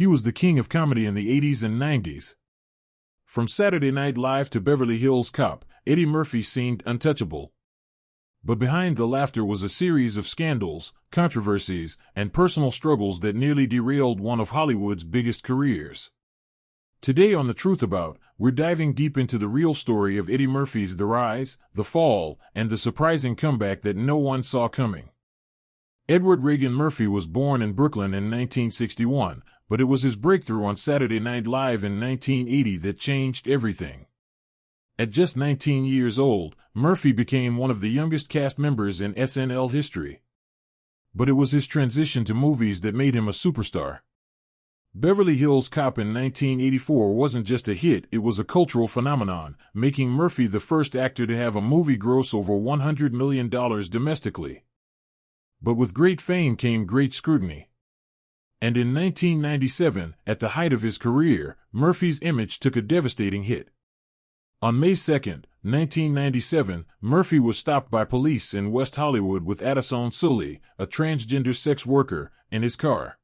He was the king of comedy in the 80s and 90s. From Saturday Night Live to Beverly Hills Cop, Eddie Murphy seemed untouchable. But behind the laughter was a series of scandals, controversies, and personal struggles that nearly derailed one of Hollywood's biggest careers. Today on The Truth About, we're diving deep into the real story of Eddie Murphy's the rise, the fall, and the surprising comeback that no one saw coming. Edward Reagan Murphy was born in Brooklyn in 1961, but it was his breakthrough on Saturday Night Live in 1980 that changed everything. At just 19 years old, Murphy became one of the youngest cast members in SNL history. But it was his transition to movies that made him a superstar. Beverly Hills Cop in 1984 wasn't just a hit, it was a cultural phenomenon, making Murphy the first actor to have a movie gross over $100 million domestically. But with great fame came great scrutiny. And in 1997, at the height of his career, Murphy's image took a devastating hit. On May 2, 1997, Murphy was stopped by police in West Hollywood with Addison Sully, a transgender sex worker, in his car.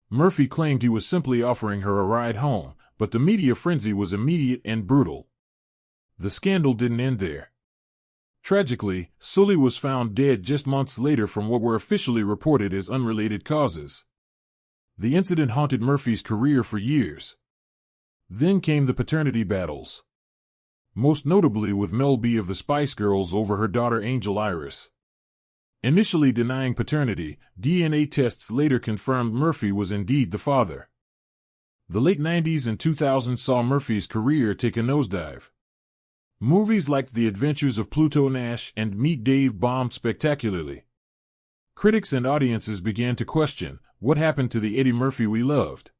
Murphy claimed he was simply offering her a ride home, but the media frenzy was immediate and brutal. The scandal didn't end there. Tragically, Sully was found dead just months later from what were officially reported as unrelated causes. The incident haunted Murphy's career for years. Then came the paternity battles. Most notably with Mel B of the Spice Girls over her daughter Angel Iris. Initially denying paternity, DNA tests later confirmed Murphy was indeed the father. The late 90s and 2000s saw Murphy's career take a nosedive. Movies like The Adventures of Pluto Nash and Meet Dave bombed spectacularly. Critics and audiences began to question, what happened to the Eddie Murphy we loved?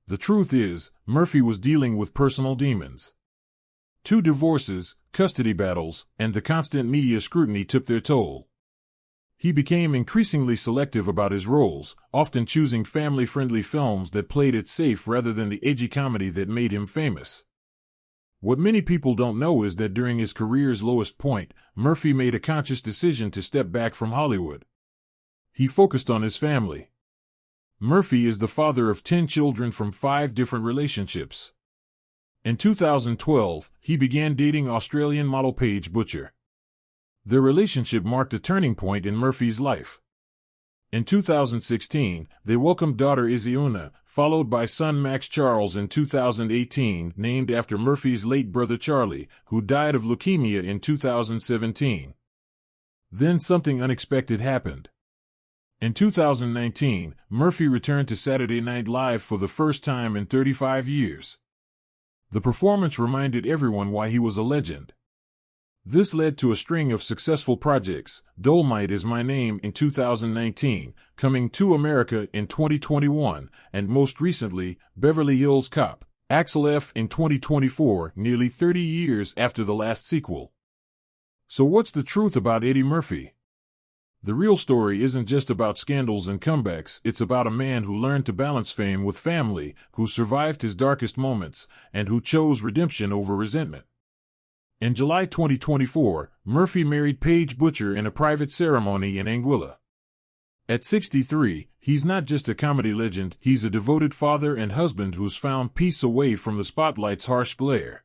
The truth is, Murphy was dealing with personal demons. 2 divorces, custody battles, and the constant media scrutiny took their toll. He became increasingly selective about his roles, often choosing family-friendly films that played it safe rather than the edgy comedy that made him famous. What many people don't know is that during his career's lowest point, Murphy made a conscious decision to step back from Hollywood. He focused on his family. Murphy is the father of 10 children from 5 different relationships. In 2012, he began dating Australian model Paige Butcher. Their relationship marked a turning point in Murphy's life. In 2016, they welcomed daughter Izzy Una, followed by son Max Charles in 2018, named after Murphy's late brother Charlie, who died of leukemia in 2017. Then something unexpected happened. In 2019, Murphy returned to Saturday Night Live for the first time in 35 years. The performance reminded everyone why he was a legend. This led to a string of successful projects, Dolomite Is My Name in 2019, Coming to America in 2021, and most recently, Beverly Hills Cop, Axel F. in 2024, nearly 30 years after the last sequel. So what's the truth about Eddie Murphy? The real story isn't just about scandals and comebacks, it's about a man who learned to balance fame with family, who survived his darkest moments, and who chose redemption over resentment. In July 2024, Murphy married Paige Butcher in a private ceremony in Anguilla. At 63, he's not just a comedy legend, he's a devoted father and husband who's found peace away from the spotlight's harsh glare.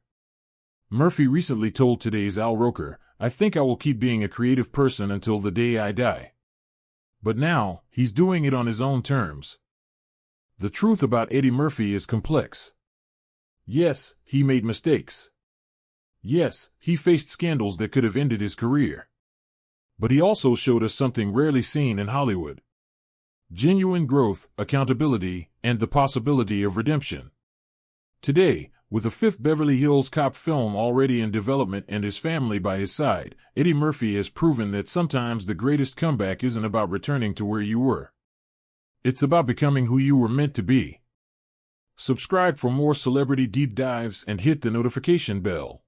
Murphy recently told Today's Al Roker, "I think I will keep being a creative person until the day I die." But now, he's doing it on his own terms. The truth about Eddie Murphy is complex. Yes, he made mistakes. Yes, he faced scandals that could have ended his career. But he also showed us something rarely seen in Hollywood: genuine growth, accountability, and the possibility of redemption. Today, with a 5th Beverly Hills Cop film already in development and his family by his side, Eddie Murphy has proven that sometimes the greatest comeback isn't about returning to where you were. It's about becoming who you were meant to be. Subscribe for more celebrity deep dives and hit the notification bell.